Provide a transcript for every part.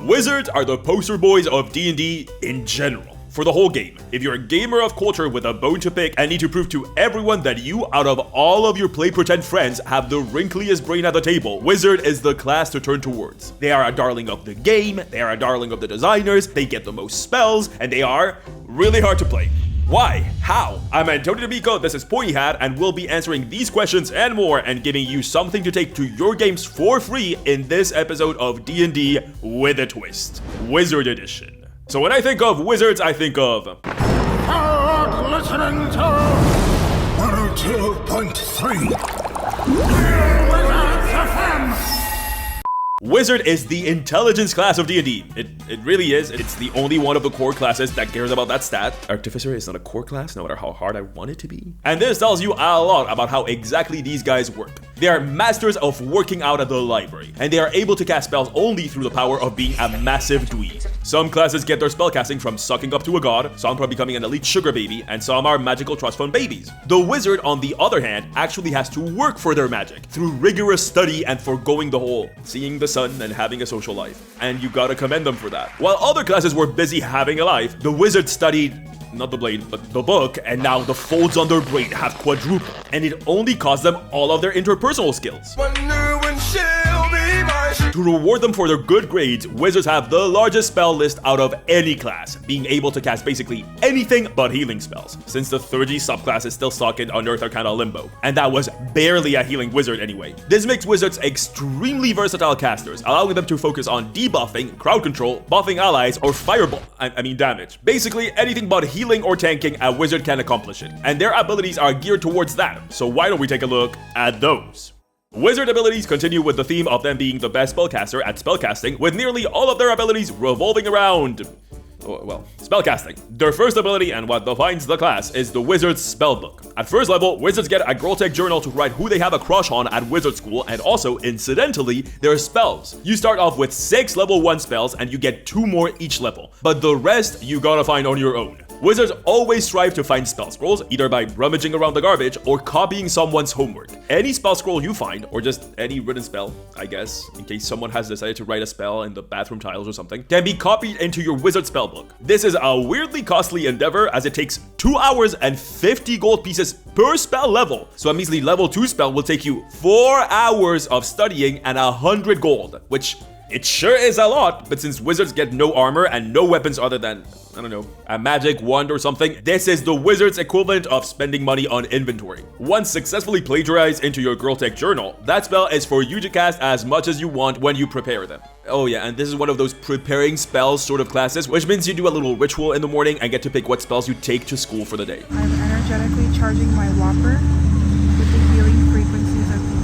Wizards are the poster boys of D&D in general. For the whole game. If you're a gamer of culture with a bone to pick and need to prove to everyone that you, out of all of your play pretend friends, have the wrinkliest brain at the table, Wizard is the class to turn towards. They are a darling of the game, they are a darling of the designers, they get the most spells, and they are really hard to play. Why? How? I'm Antonio D'Amico, this is Pointy Hat, and we'll be answering these questions and more and giving you something to take to your games for free in this episode of D&D with a twist. Wizard Edition. So when I think of wizards, I think of... You're listening to 102.3. Wizard is the intelligence class of D&D. It really is. It's the only one of the core classes that cares about that stat. Artificer is not a core class, no matter how hard I want it to be. And this tells you a lot about how exactly these guys work. They are masters of working out at the library, and they are able to cast spells only through the power of being a massive dweeb. Some classes get their spellcasting from sucking up to a god, some from becoming an elite sugar baby, and some are magical trust fund babies. The wizard, on the other hand, actually has to work for their magic through rigorous study and foregoing the whole seeing the sun and having a social life. And you gotta commend them for that. While other classes were busy having a life, the wizard studied not the blade, but the book, and now the folds on their brain have quadrupled, and it only cost them all of their interpersonal skills. To reward them for their good grades, wizards have the largest spell list out of any class, being able to cast basically anything but healing spells, since the 30 subclasses still stuck in Unearthed Arcana limbo, and that was barely a healing wizard anyway. This makes wizards extremely versatile casters, allowing them to focus on debuffing, crowd control, buffing allies, or fireball, damage. Basically anything but healing or tanking, a wizard can accomplish it, and their abilities are geared towards that, so why don't we take a look at those? Wizard abilities continue with the theme of them being the best spellcaster at spellcasting, with nearly all of their abilities revolving around, well, spellcasting. Their first ability, and what defines the class, is the Wizard's Spellbook. At first level, wizards get a Girl Tech journal to write who they have a crush on at wizard school, and also, incidentally, their spells. You start off with 6 level 1 spells, and you get 2 more each level, but the rest you gotta find on your own. Wizards always strive to find spell scrolls, either by rummaging around the garbage or copying someone's homework. Any spell scroll you find, or just any written spell, I guess, in case someone has decided to write a spell in the bathroom tiles or something, can be copied into your wizard spellbook. This is a weirdly costly endeavor, as it takes 2 hours and 50 gold pieces per spell level. So a measly level 2 spell will take you 4 hours of studying and 100 gold, which it sure is a lot, but since wizards get no armor and no weapons other than, I don't know, a magic wand or something, this is the wizard's equivalent of spending money on inventory. Once successfully plagiarized into your Girl Tech journal, that spell is for you to cast as much as you want when you prepare them. Oh yeah, and this is one of those preparing spells sort of classes, which means you do a little ritual in the morning and get to pick what spells you take to school for the day. I'm energetically charging my Whopper with the healing frequencies of the universe.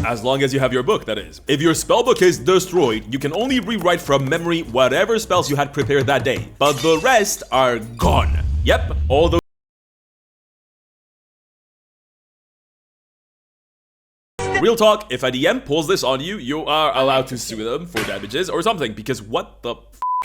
As long as you have your book, that is. If your spellbook is destroyed, you can only rewrite from memory whatever spells you had prepared that day, but the rest are gone. Yep, all those. Real talk, if a DM pulls this on you, you are allowed to sue them for damages or something, because what the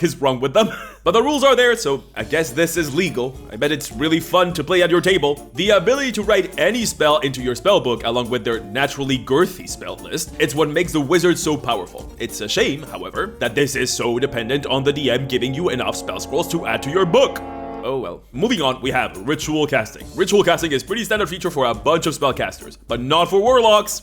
is wrong with them? But the rules are there, so I guess this is legal. I bet it's really fun to play at your table. The ability to write any spell into your spellbook along with their naturally girthy spell list, it's what makes the wizard so powerful. It's a shame, however, that this is so dependent on the DM giving you enough spell scrolls to add to your book. Oh well. Moving on, we have ritual casting. Ritual casting is pretty standard feature for a bunch of spellcasters, but not for warlocks.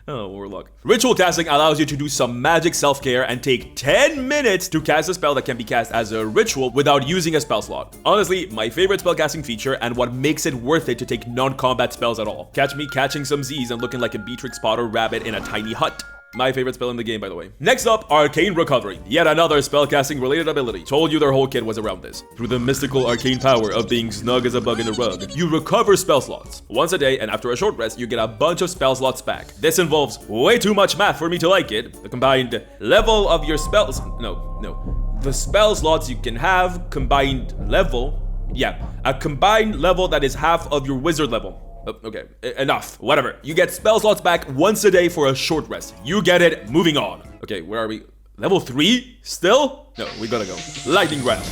Oh, warlock. Ritual casting allows you to do some magic self-care and take 10 minutes to cast a spell that can be cast as a ritual without using a spell slot. Honestly, my favorite spellcasting feature and what makes it worth it to take non-combat spells at all. Catch me catching some Z's and looking like a Beatrix Potter rabbit in a tiny hut. My favorite spell in the game, by the way. Next up, Arcane Recovery. Yet another spellcasting related ability. Told you their whole kit was around this. Through the mystical arcane power of being snug as a bug in the rug, you recover spell slots. Once a day, and after a short rest, you get a bunch of spell slots back. This involves way too much math for me to like it. The combined level of your spells... No. The spell slots you can have, combined level... Yeah, a combined level that is half of your wizard level. Okay, enough, whatever. You get spell slots back once a day for a short rest. You get it, moving on. Okay, where are we? Level 3? Still? No, we gotta go. Lightning round.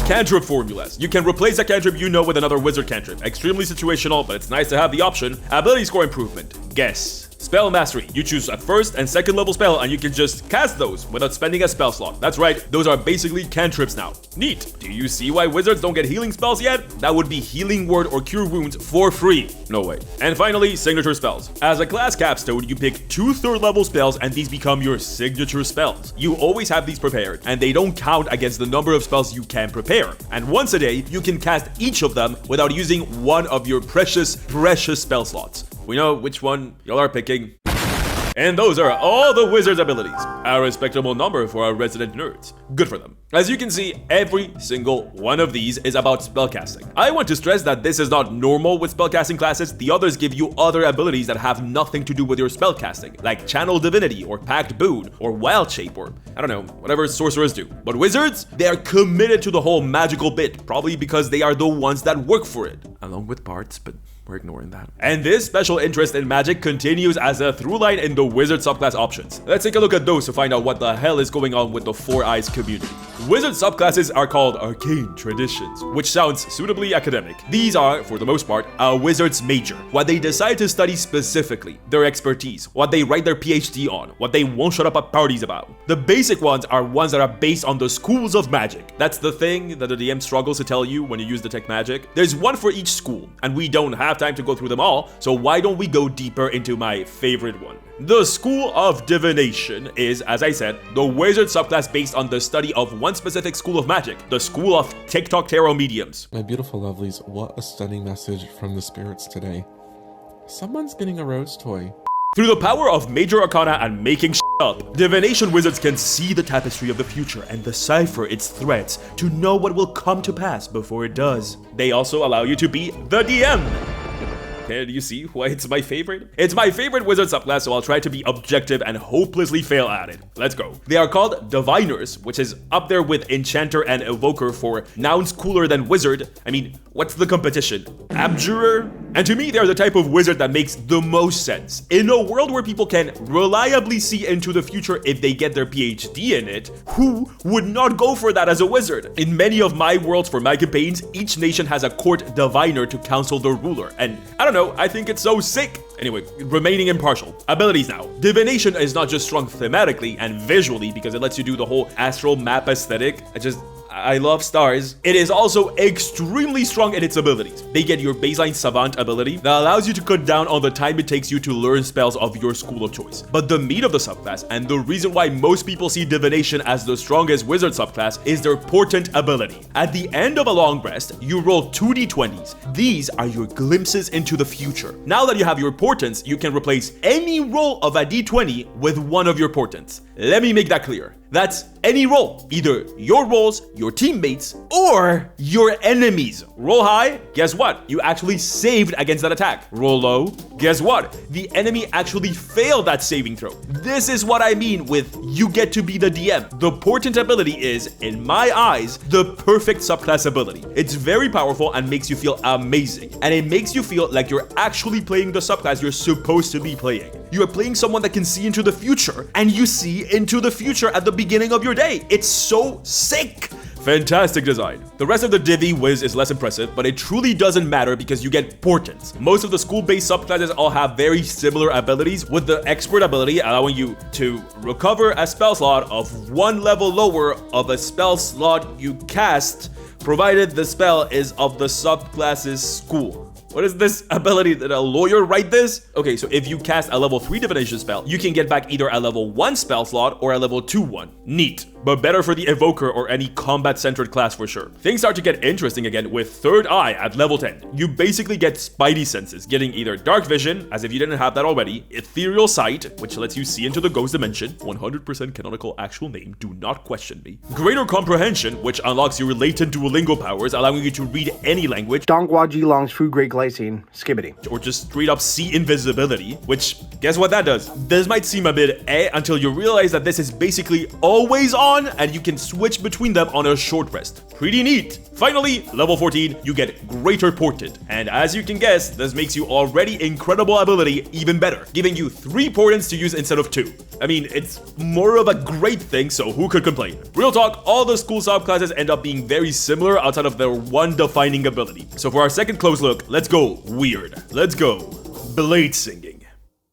Cantrip formulas. You can replace a cantrip you know with another wizard cantrip. Extremely situational, but it's nice to have the option. Ability score improvement. Guess. Spell Mastery. You choose a first and second level spell and you can just cast those without spending a spell slot. That's right, those are basically cantrips now. Neat. Do you see why wizards don't get healing spells yet? That would be Healing Word or Cure Wounds for free. No way. And finally, signature spells. As a class capstone, you pick 2 third-level spells and these become your signature spells. You always have these prepared and they don't count against the number of spells you can prepare. And once a day, you can cast each of them without using one of your precious spell slots. We know which one y'all are picking. And those are all the wizard's abilities. A respectable number for our resident nerds. Good for them. As you can see, every single one of these is about spellcasting. I want to stress that this is not normal with spellcasting classes. The others give you other abilities that have nothing to do with your spellcasting, like Channel Divinity or Pact Boon or Wild Shape or, I don't know, whatever sorcerers do. But wizards, they are committed to the whole magical bit, probably because they are the ones that work for it. Along with bards, but we're ignoring that. And this special interest in magic continues as a through line in the wizard subclass options. Let's take a look at those to find out what the hell is going on with the Four Eyes community. Wizard subclasses are called arcane traditions, which sounds suitably academic. These are, for the most part, a wizard's major, what they decide to study specifically, their expertise, what they write their PhD on, what they won't shut up at parties about. The basic ones are ones that are based on the schools of magic. That's the thing that the DM struggles to tell you when you use detect magic. There's one for each school, and we don't have time to go through them all, so why don't we go deeper into my favorite one. The School of Divination is, as I said, the wizard subclass based on the study of one specific school of magic, the School of TikTok Tarot Mediums. My beautiful lovelies, what a stunning message from the spirits today. Someone's getting a rose toy. Through the power of major arcana and making up, divination wizards can see the tapestry of the future and decipher its threats to know what will come to pass before it does. They also allow you to be the DM. Can you see why it's my favorite? It's my favorite wizard subclass, so I'll try to be objective and hopelessly fail at it. Let's go. They are called diviners, which is up there with enchanter and evoker for nouns cooler than wizard. I mean, what's the competition? Abjurer? And to me, they're the type of wizard that makes the most sense. In a world where people can reliably see into the future if they get their PhD in it, who would not go for that as a wizard? In many of my worlds for my campaigns, each nation has a court diviner to counsel the ruler. And I don't know, I think it's so sick. Anyway, remaining impartial. Abilities now. Divination is not just strong thematically and visually because it lets you do the whole astral map aesthetic. I love stars. It is also extremely strong in its abilities. They get your baseline savant ability that allows you to cut down on the time it takes you to learn spells of your school of choice. But the meat of the subclass, and the reason why most people see divination as the strongest wizard subclass, is their portent ability. At the end of a long rest, you roll 2d20s. These are your glimpses into the future. Now that you have your portents, you can replace any roll of a d20 with one of your portents. Let me make that clear. That's any roll, either your rolls, your teammates, or your enemies. Roll high, guess what? You actually saved against that attack. Roll low, guess what? The enemy actually failed that saving throw. This is what I mean with you get to be the DM. The portent ability is, in my eyes, the perfect subclass ability. It's very powerful and makes you feel amazing. And it makes you feel like you're actually playing the subclass you're supposed to be playing. You are playing someone that can see into the future, and you see into the future at the beginning of your day. It's so sick. Fantastic design. The rest of the Divi Wiz is less impressive, but it truly doesn't matter because you get portents. Most of the school-based subclasses all have very similar abilities, with the expert ability allowing you to recover a spell slot of one level lower of a spell slot you cast, provided the spell is of the subclass's school. What is this ability? Did a lawyer write this? Okay, so if you cast a level 3 divination spell, you can get back either a level 1 spell slot or a level 2 one. Neat. But better for the evoker or any combat-centered class for sure. Things start to get interesting again with Third Eye at level 10. You basically get spidey senses, getting either dark vision, as if you didn't have that already, ethereal sight, which lets you see into the ghost dimension, 100% canonical actual name, do not question me. Greater comprehension, which unlocks your latent Duolingo powers, allowing you to read any language. Dongguaji Long's Fu Great Glycine, Skibbity. Or just straight up see invisibility, which, guess what that does? This might seem a bit until you realize that this is basically always on, and you can switch between them on a short rest. Pretty neat. Finally, level 14, you get Greater Portent. And as you can guess, this makes you already incredible ability even better, giving you 3 portents to use instead of 2. I mean, it's more of a great thing, so who could complain? Real talk, all the school subclasses end up being very similar outside of their one defining ability. So for our second close look, let's go weird. Let's go blade singing.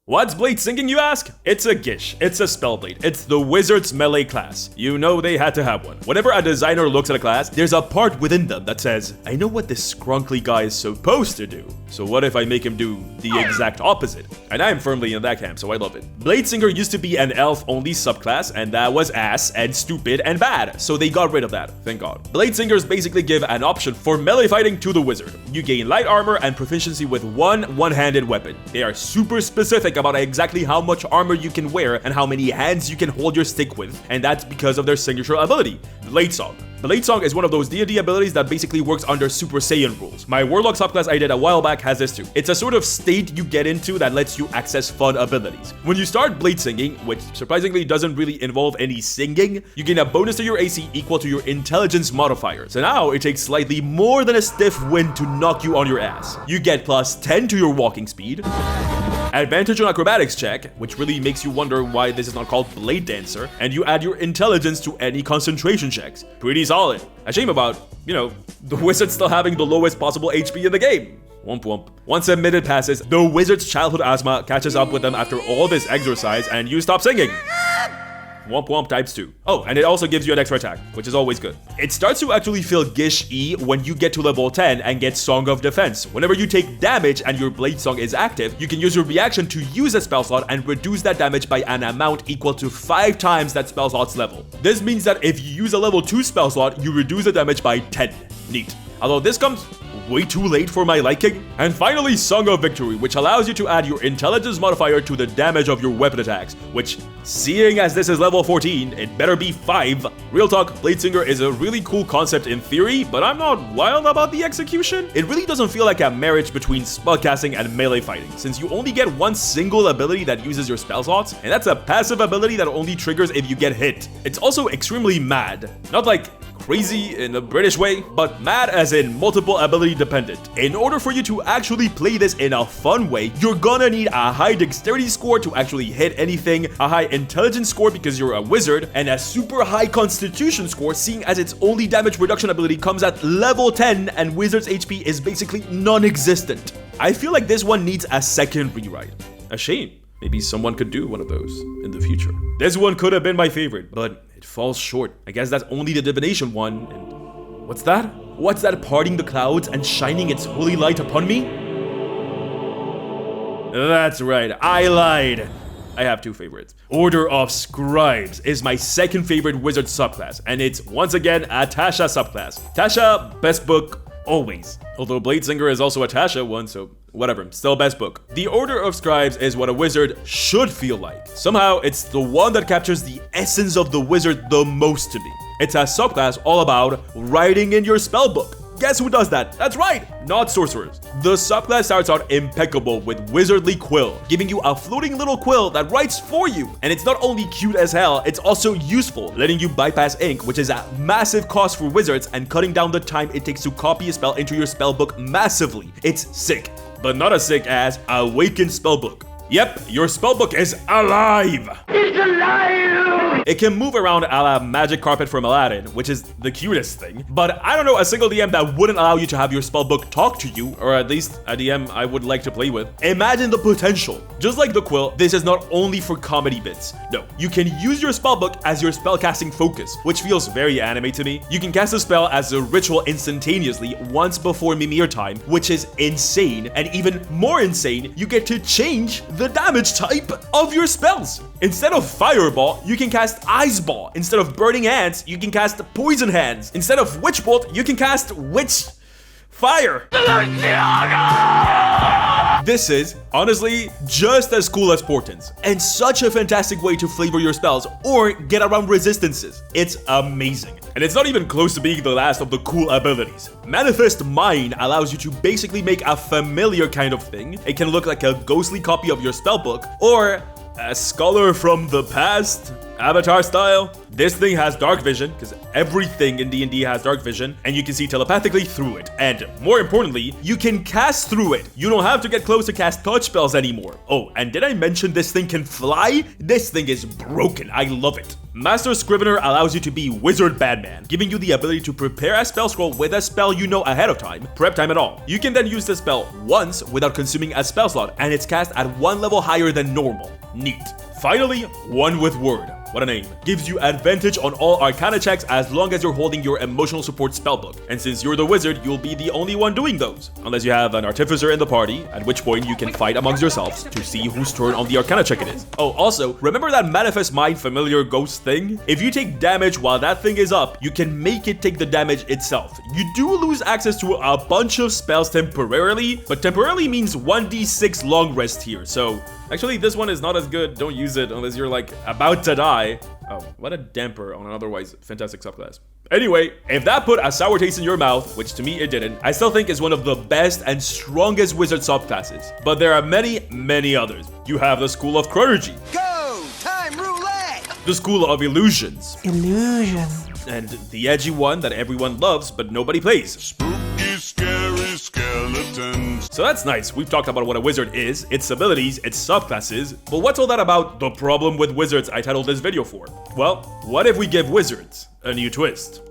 What's Blade Singing, you ask? It's a Gish. It's a Spellblade. It's the Wizard's melee class. You know they had to have one. Whenever a designer looks at a class, there's a part within them that says, I know what this scrunkly guy is supposed to do. So what if I make him do the exact opposite? And I am firmly in that camp, so I love it. Blade Singer used to be an elf-only subclass, and that was ass and stupid and bad. So they got rid of that, thank God. Blade Singers basically give an option for melee fighting to the wizard. You gain light armor and proficiency with one-handed weapon. They are super specific about exactly how much armor you can wear and how many hands you can hold your stick with, and that's because of their signature ability, Blade Song. Blade Song is one of those D&D abilities that basically works under Super Saiyan rules. My Warlock subclass I did a while back has this too. It's a sort of state you get into that lets you access fun abilities. When you start Blade Singing, which surprisingly doesn't really involve any singing, you gain a bonus to your AC equal to your intelligence modifier. So now it takes slightly more than a stiff wind to knock you on your ass. You get plus 10 to your walking speed, advantage on acrobatics check, which really makes you wonder why this is not called Blade Dancer, and you add your intelligence to any concentration checks. Pretty solid. A shame about, the wizard still having the lowest possible HP in the game. Womp womp. Once a minute passes, the wizard's childhood asthma catches up with them after all this exercise, and you stop singing. Womp womp times 2. Oh, and it also gives you an extra attack, which is always good. It starts to actually feel Gish-y when you get to level 10 and get Song of Defense. Whenever you take damage and your Blade Song is active, you can use your reaction to use a spell slot and reduce that damage by an amount equal to 5 times that spell slot's level. This means that if you use a level 2 spell slot, you reduce the damage by 10. Neat. Although this comes way too late for my liking. And finally, Song of Victory, which allows you to add your intelligence modifier to the damage of your weapon attacks, which, seeing as this is level 14, it better be 5. Real talk, Blade Singer is a really cool concept in theory, but I'm not wild about the execution. It really doesn't feel like a marriage between spellcasting and melee fighting, since you only get one single ability that uses your spell slots, and that's a passive ability that only triggers if you get hit. It's also extremely mad. Not like crazy in a British way, but mad as in multiple ability dependent. In order for you to actually play this in a fun way, you're gonna need a high dexterity score to actually hit anything, a high intelligence score because you're a wizard, and a super high constitution score seeing as its only damage reduction ability comes at level 10 and wizard's HP is basically non-existent. I feel like this one needs a second rewrite. A shame. Maybe someone could do one of those in the future. This one could have been my favorite, but it falls short. I guess that's only the divination one. And what's that? What's that parting the clouds and shining its holy light upon me? That's right, I lied. I have 2 favorites. Order of Scribes is my second favorite wizard subclass, and it's once again a Tasha subclass. Tasha, best book, always. Although Blade Singer is also a Tasha one, so whatever, still best book. The Order of Scribes is what a wizard should feel like. Somehow, it's the one that captures the essence of the wizard the most to me. It's a subclass all about writing in your spellbook. Guess who does that? That's right, not sorcerers. The subclass starts out impeccable with Wizardly Quill, giving you a floating little quill that writes for you. And it's not only cute as hell, it's also useful, letting you bypass ink, which is a massive cost for wizards, and cutting down the time it takes to copy a spell into your spellbook massively. It's sick, but not as sick as Awakened Spellbook. Yep, your spellbook is alive! It's alive! It can move around a la Magic Carpet from Aladdin, which is the cutest thing. But I don't know a single DM that wouldn't allow you to have your spellbook talk to you, or at least a DM I would like to play with. Imagine the potential. Just like the quill, this is not only for comedy bits. No, you can use your spellbook as your spellcasting focus, which feels very anime to me. You can cast a spell as a ritual instantaneously once before Mimir time, which is insane. And even more insane, you get to change the damage type of your spells. Instead of Fireball, you can cast Ice Ball. Instead of Burning Hands, you can cast Poison Hands. Instead of Witch Bolt, you can cast Witch Fire. This is, honestly, just as cool as Portents, and such a fantastic way to flavor your spells or get around resistances. It's amazing. And it's not even close to being the last of the cool abilities. Manifest Mind allows you to basically make a familiar kind of thing. It can look like a ghostly copy of your spellbook, or a scholar from the past. Avatar style, this thing has dark vision, because everything in D&D has dark vision, and you can see telepathically through it. And more importantly, you can cast through it. You don't have to get close to cast touch spells anymore. Oh, and did I mention this thing can fly? This thing is broken. I love it. Master Scrivener allows you to be Wizard Batman, giving you the ability to prepare a spell scroll with a spell you know ahead of time, prep time at all. You can then use the spell once without consuming a spell slot, and it's cast at one level higher than normal. Neat. Finally, one with Word. What a name. Gives you advantage on all Arcana checks as long as you're holding your emotional support spellbook. And since you're the wizard, you'll be the only one doing those. Unless you have an artificer in the party, at which point you can fight amongst yourselves to see whose turn on the Arcana check it is. Oh, also, remember that Manifest Mind familiar ghost thing? If you take damage while that thing is up, you can make it take the damage itself. You do lose access to a bunch of spells temporarily, but temporarily means 1d6 long rest here, so actually this one is not as good. Don't use it unless you're like about to die. Oh, what a damper on an otherwise fantastic subclass. Anyway, if that put a sour taste in your mouth, which to me it didn't, I still think is one of the best and strongest wizard subclasses. But there are many, many others. You have the School of Chronergy. Go! Time roulette! The School of Illusions. Illusion. And the edgy one that everyone loves but nobody plays. Spooky, scary skeletons. So that's nice. We've talked about what a wizard is, its abilities, its subclasses, but what's all that about the problem with wizards I titled this video for? Well, what if we give wizards a new twist?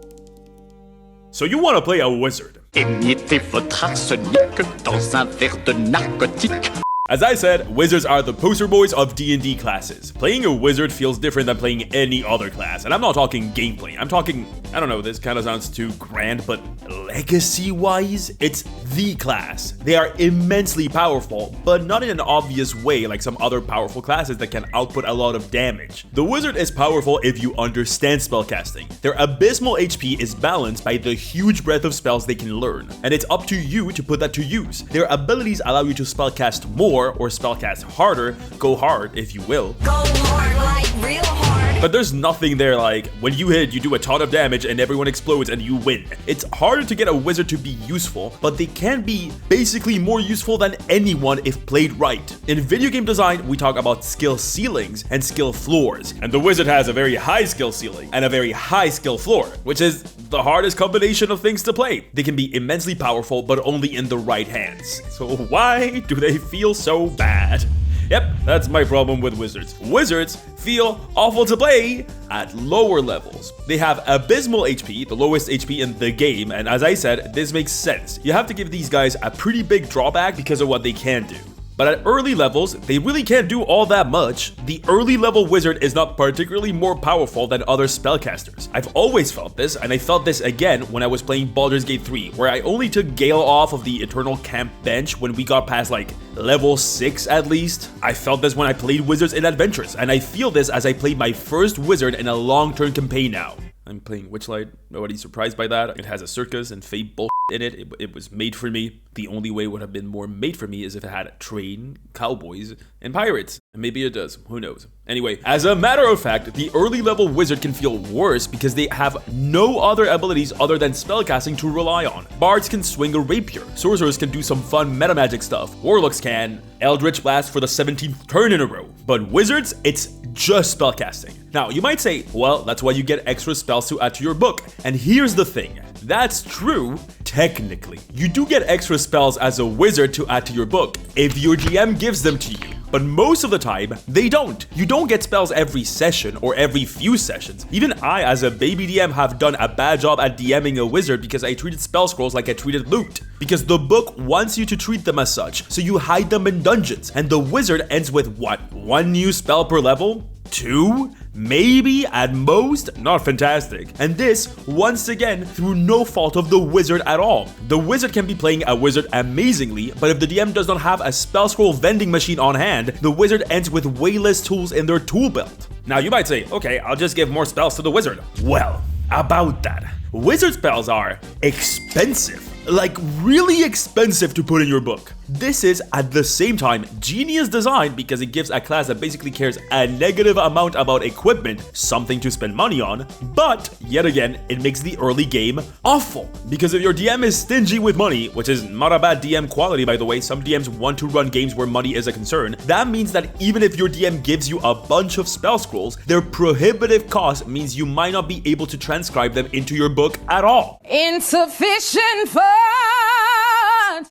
So you want to play a wizard. Émietter votre arsenic dans un verre de narcotique. As I said, wizards are the poster boys of D&D classes. Playing a wizard feels different than playing any other class, and I'm not talking gameplay. I'm talking, I don't know, this kind of sounds too grand, but legacy-wise, it's the class. They are immensely powerful, but not in an obvious way like some other powerful classes that can output a lot of damage. The wizard is powerful if you understand spellcasting. Their abysmal HP is balanced by the huge breadth of spells they can learn, and it's up to you to put that to use. Their abilities allow you to spellcast more or spellcast harder, go hard if you will. Go hard, like real hard. But there's nothing there like, when you hit, you do a ton of damage and everyone explodes and you win. It's harder to get a wizard to be useful, but they can be basically more useful than anyone if played right. In video game design, we talk about skill ceilings and skill floors, and the wizard has a very high skill ceiling and a very high skill floor, which is the hardest combination of things to play. They can be immensely powerful, but only in the right hands. So why do they feel so bad? Yep, that's my problem with wizards. Wizards feel awful to play at lower levels. They have abysmal HP, the lowest HP in the game, and as I said, this makes sense. You have to give these guys a pretty big drawback because of what they can do. But at early levels, they really can't do all that much. The early level wizard is not particularly more powerful than other spellcasters. I've always felt this, and I felt this again when I was playing Baldur's Gate 3, where I only took Gale off of the Eternal Camp bench when we got past like level 6 at least. I felt this when I played wizards in Adventures, and I feel this as I played my first wizard in a long-term campaign now. I'm playing Witchlight, nobody's surprised by that. It has a circus and fate bull in it. It was made for me. The only way it would have been more made for me is if it had train, cowboys, and pirates. And maybe it does, who knows. Anyway, as a matter of fact, the early level wizard can feel worse because they have no other abilities other than spellcasting to rely on. Bards can swing a rapier, sorcerers can do some fun meta magic stuff, warlocks can Eldritch Blast for the 17th turn in a row. But wizards, it's just spellcasting. Now, you might say, well, that's why you get extra spells to add to your book. And here's the thing, that's true, technically. You do get extra spells as a wizard to add to your book, if your GM gives them to you. But most of the time, they don't. You don't get spells every session or every few sessions. Even I, as a baby DM, have done a bad job at DMing a wizard because I treated spell scrolls like I treated loot. Because the book wants you to treat them as such, so you hide them in dungeons. And the wizard ends with what? 1 new spell per level? 2? Maybe at most? Not fantastic. And this, once again, through no fault of the wizard at all. The wizard can be playing a wizard amazingly, but if the DM does not have a spell scroll vending machine on hand, the wizard ends with way less tools in their tool belt. Now you might say, okay, I'll just give more spells to the wizard. Well, about that. Wizard spells are expensive. Like really expensive to put in your book. This is, at the same time, genius design because it gives a class that basically cares a negative amount about equipment something to spend money on, but, yet again, it makes the early game awful. Because if your DM is stingy with money, which is not a bad DM quality by the way, some DMs want to run games where money is a concern, that means that even if your DM gives you a bunch of spell scrolls, their prohibitive cost means you might not be able to transcribe them into your book at all. Insufficient funds.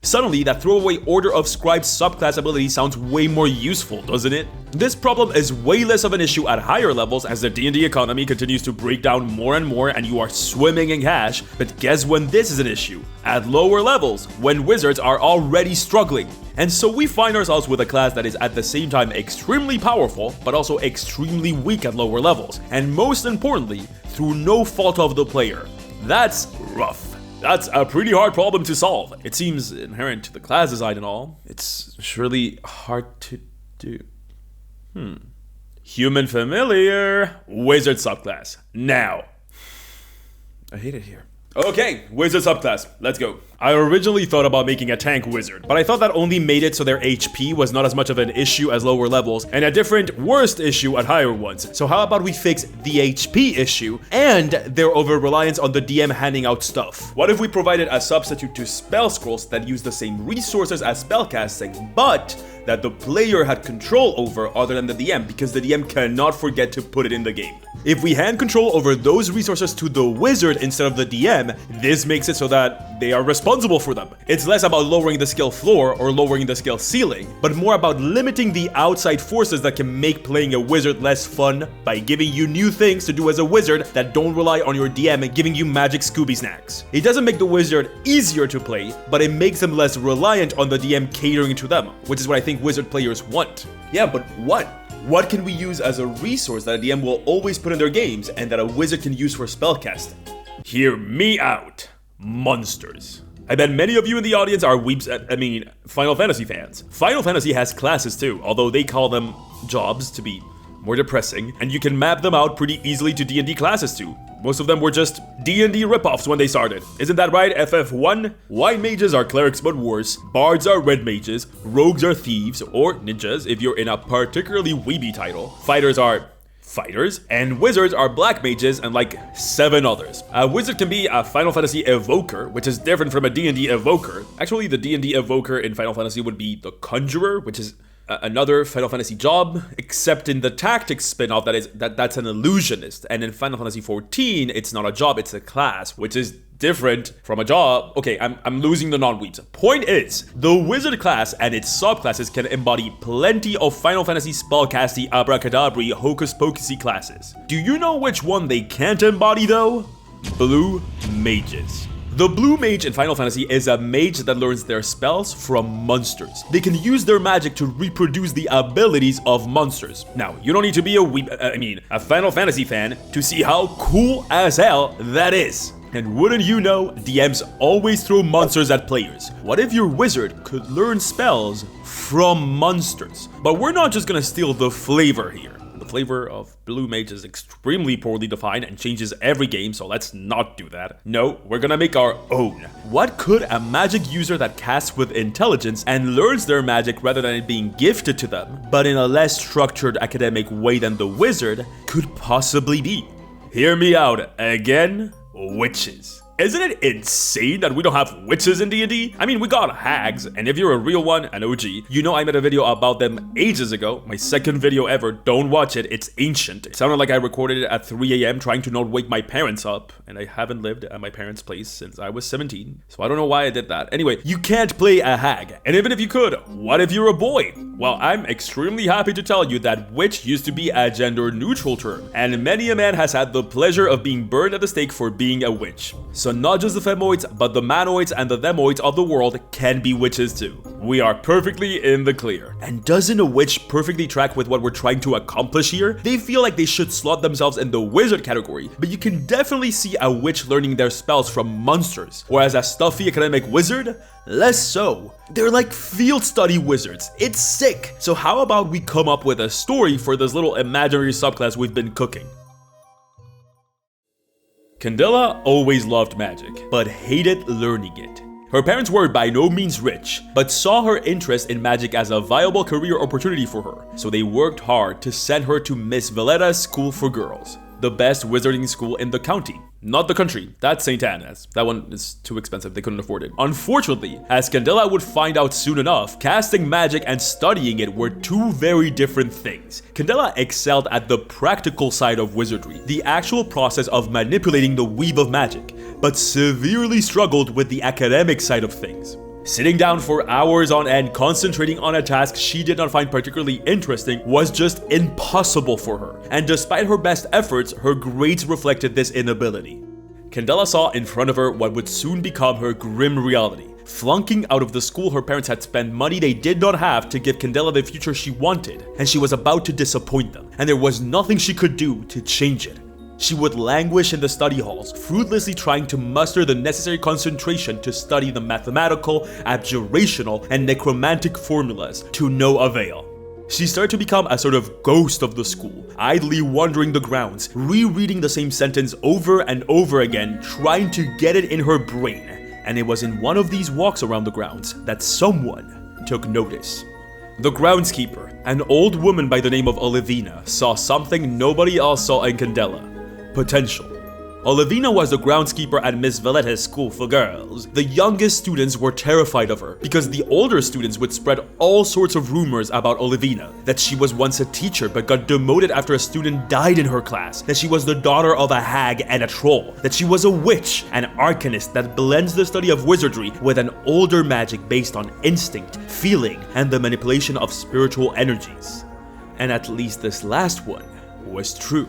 Suddenly, that throwaway Order of Scribes subclass ability sounds way more useful, doesn't it? This problem is way less of an issue at higher levels as the D&D economy continues to break down more and more and you are swimming in cash, but guess when this is an issue? At lower levels, when wizards are already struggling. And so we find ourselves with a class that is at the same time extremely powerful, but also extremely weak at lower levels, and most importantly, through no fault of the player. That's rough. That's a pretty hard problem to solve. It seems inherent to the class design and all. It's surely hard to do. Human familiar. Wizard subclass. Now. I hate it here. Okay, wizard subclass. Let's go. I originally thought about making a tank wizard, but I thought that only made it so their HP was not as much of an issue as lower levels, and a different worst issue at higher ones. So how about we fix the HP issue and their over-reliance on the DM handing out stuff? What if we provided a substitute to spell scrolls that use the same resources as spellcasting, but that the player had control over other than the DM because the DM cannot forget to put it in the game? If we hand control over those resources to the wizard instead of the DM, this makes it so that they are responsible for them. It's less about lowering the skill floor or lowering the skill ceiling, but more about limiting the outside forces that can make playing a wizard less fun by giving you new things to do as a wizard that don't rely on your DM and giving you magic Scooby snacks. It doesn't make the wizard easier to play, but it makes them less reliant on the DM catering to them, which is what I think wizard players want. Yeah, but what? What can we use as a resource that a DM will always put in their games and that a wizard can use for spellcasting? Hear me out. Monsters. I bet many of you in the audience are Final Fantasy fans. Final Fantasy has classes too, although they call them jobs to be more depressing, and you can map them out pretty easily to D&D classes too. Most of them were just D&D ripoffs when they started. Isn't that right, FF1? White mages are clerics but worse, bards are red mages, rogues are thieves, or ninjas if you're in a particularly weeby title. Fighters are fighters, and wizards are black mages and like 7 others. A wizard can be a Final Fantasy evoker, which is different from a D&D evoker. Actually, the D&D evoker in Final Fantasy would be the conjurer, which is another Final Fantasy job, except in the tactics spin-off that's an illusionist, and in Final Fantasy XIV it's not a job, it's a class, which is different from a job. Okay, I'm losing the non-weebs. Point is, the wizard class and its subclasses can embody plenty of Final Fantasy spellcasty abracadabra hocus pocusy classes. Do you know which one they can't embody though? Blue mages. The blue mage in Final Fantasy is a mage that learns their spells from monsters. They can use their magic to reproduce the abilities of monsters. Now, you don't need to be a Final Fantasy fan to see how cool as hell that is. And wouldn't you know, DMs always throw monsters at players. What if your wizard could learn spells from monsters? But we're not just gonna steal the flavor here. The flavor of Blue Mage is extremely poorly defined and changes every game, so let's not do that. No, we're gonna make our own. What could a magic user that casts with intelligence and learns their magic rather than it being gifted to them, but in a less structured academic way than the wizard, could possibly be? Hear me out again, witches. Isn't it insane that we don't have witches in D&D? I mean, we got hags, and if you're a real one, an OG, you know I made a video about them ages ago. My second video ever, don't watch it, it's ancient. It sounded like I recorded it at 3 a.m. trying to not wake my parents up, and I haven't lived at my parents' place since I was 17, so I don't know why I did that. Anyway, you can't play a hag, and even if you could, what if you're a boy? Well, I'm extremely happy to tell you that witch used to be a gender-neutral term, and many a man has had the pleasure of being burned at the stake for being a witch. So not just the femoids, but the manoids and the themoids of the world can be witches too. We are perfectly in the clear. And doesn't a witch perfectly track with what we're trying to accomplish here? They feel like they should slot themselves in the wizard category, but you can definitely see a witch learning their spells from monsters, whereas a stuffy academic wizard, less so. They're like field study wizards. It's sick. So how about we come up with a story for this little imaginary subclass we've been cooking? Candela always loved magic, but hated learning it. Her parents were by no means rich, but saw her interest in magic as a viable career opportunity for her, so they worked hard to send her to Miss Valletta's School for Girls, the best wizarding school in the county. Not the country, that's St. Anna's. That one is too expensive, they couldn't afford it. Unfortunately, as Candela would find out soon enough, casting magic and studying it were two very different things. Candela excelled at the practical side of wizardry, the actual process of manipulating the weave of magic, but severely struggled with the academic side of things. Sitting down for hours on end concentrating on a task she did not find particularly interesting was just impossible for her, and despite her best efforts, her grades reflected this inability. Candela saw in front of her what would soon become her grim reality, flunking out of the school her parents had spent money they did not have to give Candela the future she wanted, and she was about to disappoint them, and there was nothing she could do to change it. She would languish in the study halls, fruitlessly trying to muster the necessary concentration to study the mathematical, abjurational, and necromantic formulas to no avail. She started to become a sort of ghost of the school, idly wandering the grounds, rereading the same sentence over and over again, trying to get it in her brain. And it was in one of these walks around the grounds that someone took notice. The groundskeeper, an old woman by the name of Olivina, saw something nobody else saw in Candela. Potential. Olivina was the groundskeeper at Miss Valletta's School for Girls. The youngest students were terrified of her because the older students would spread all sorts of rumors about Olivina, that she was once a teacher but got demoted after a student died in her class, that she was the daughter of a hag and a troll, that she was a witch, an arcanist that blends the study of wizardry with an older magic based on instinct, feeling, and the manipulation of spiritual energies. And at least this last one was true.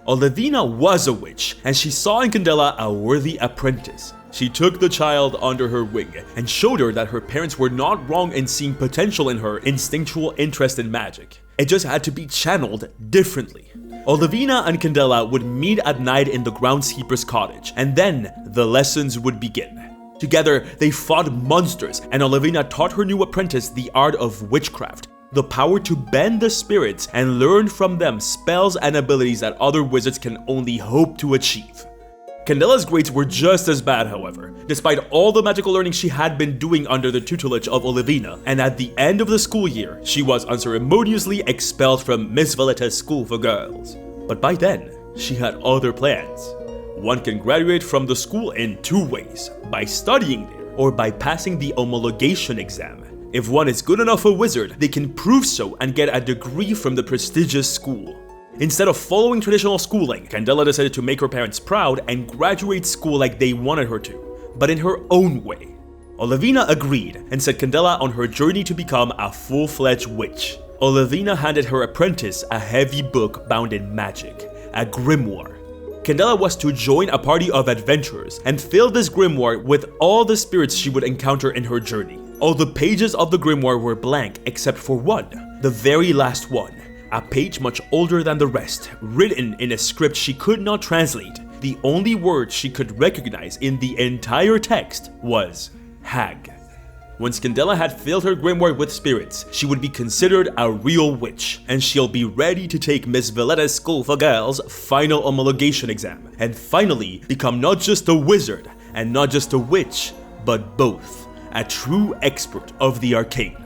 Olivina was a witch, and she saw in Candela a worthy apprentice. She took the child under her wing and showed her that her parents were not wrong in seeing potential in her instinctual interest in magic. It just had to be channeled differently. Olivina and Candela would meet at night in the groundskeeper's cottage, and then the lessons would begin. Together, they fought monsters, and Olivina taught her new apprentice the art of witchcraft, the power to bend the spirits and learn from them spells and abilities that other wizards can only hope to achieve. Candela's grades were just as bad, however, despite all the magical learning she had been doing under the tutelage of Olivina, and at the end of the school year, she was unceremoniously expelled from Miss Valletta's School for Girls. But by then, she had other plans. One can graduate from the school in two ways, by studying there or by passing the homologation exam. If one is good enough a wizard, they can prove so and get a degree from the prestigious school. Instead of following traditional schooling, Candela decided to make her parents proud and graduate school like they wanted her to, but in her own way. Olivina agreed and set Candela on her journey to become a full-fledged witch. Olivina handed her apprentice a heavy book bound in magic, a grimoire. Candela was to join a party of adventurers and fill this grimoire with all the spirits she would encounter in her journey. All the pages of the grimoire were blank except for one, the very last one, a page much older than the rest, written in a script she could not translate. The only word she could recognize in the entire text was hag. Once Candela had filled her grimoire with spirits, she would be considered a real witch, and she'll be ready to take Miss Valletta's School for Girls' final homologation exam, and finally become not just a wizard, and not just a witch, but both. A true expert of the arcane.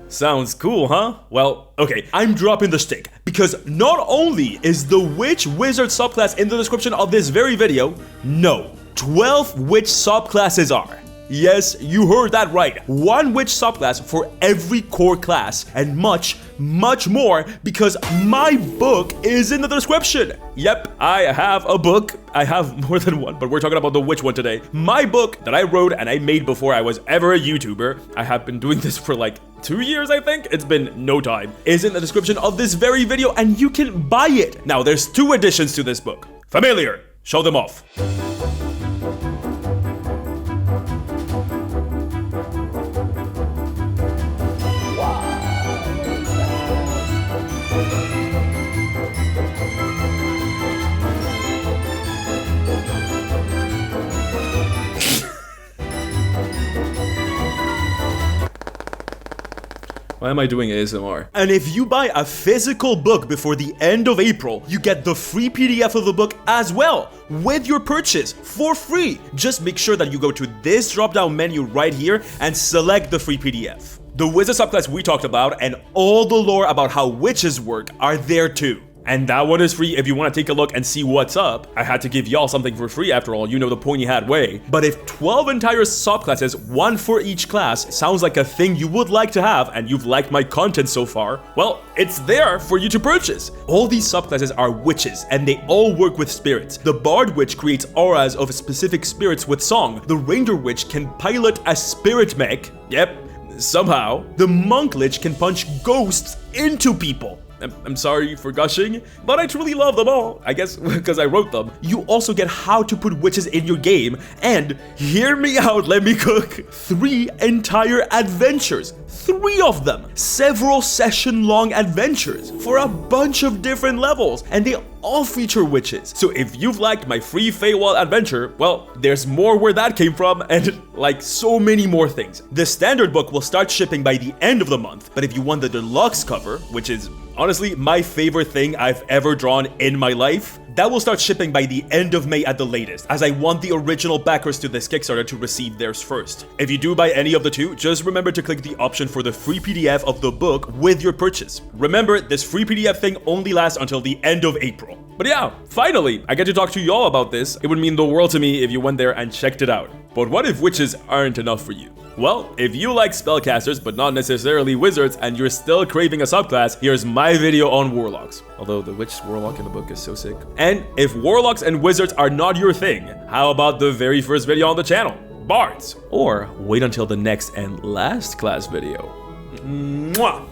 Sounds cool, huh? Well, okay, I'm dropping the stick, because not only is the Witch Wizard subclass in the description of this very video, no, 12 witch subclasses are. Yes, you heard that right. One witch subclass for every core class, and much, much more, because my book is in the description. Yep, I have a book. I have more than one, but we're talking about the witch one today. My book that I wrote and I made before I was ever a YouTuber. I have been doing this for like 2 years, I think. It's been no time. Is in the description of this very video, and you can buy it. Now, there's 2 additions to this book. Familiar, show them off. Why am I doing ASMR? And if you buy a physical book before the end of April, you get the free PDF of the book as well with your purchase for free. Just make sure that you go to this drop-down menu right here and select the free PDF. The wizard subclass we talked about and all the lore about how witches work are there too. And that one is free if you want to take a look and see what's up. I had to give y'all something for free after all, you know the pointy hat way. But if 12 entire subclasses, one for each class, sounds like a thing you would like to have and you've liked my content so far, well, it's there for you to purchase. All these subclasses are witches and they all work with spirits. The Bard Witch creates auras of specific spirits with song. The Ranger Witch can pilot a spirit mech. Yep, somehow. The Monk Lich can punch ghosts into people. I'm sorry for gushing, but I truly love them all. I guess because I wrote them. You also get how to put witches in your game, and hear me out, let me cook. 3 entire adventures. 3 of them. Several session-long adventures for a bunch of different levels, and they all feature witches. So if you've liked my free Feywild adventure, well, there's more where that came from, and like so many more things. The standard book will start shipping by the end of the month, but if you want the deluxe cover, which is honestly my favorite thing I've ever drawn in my life, that will start shipping by the end of May at the latest, as I want the original backers to this Kickstarter to receive theirs first. If you do buy any of the 2, just remember to click the option for the free PDF of the book with your purchase. Remember, this free PDF thing only lasts until the end of April. But yeah, finally, I get to talk to y'all about this. It would mean the world to me if you went there and checked it out. But what if witches aren't enough for you? Well, if you like spellcasters but not necessarily wizards and you're still craving a subclass, here's my video on warlocks. Although the witch warlock in the book is so sick. And if warlocks and wizards are not your thing, how about the very first video on the channel? Bards. Or wait until the next and last class video. Mwah!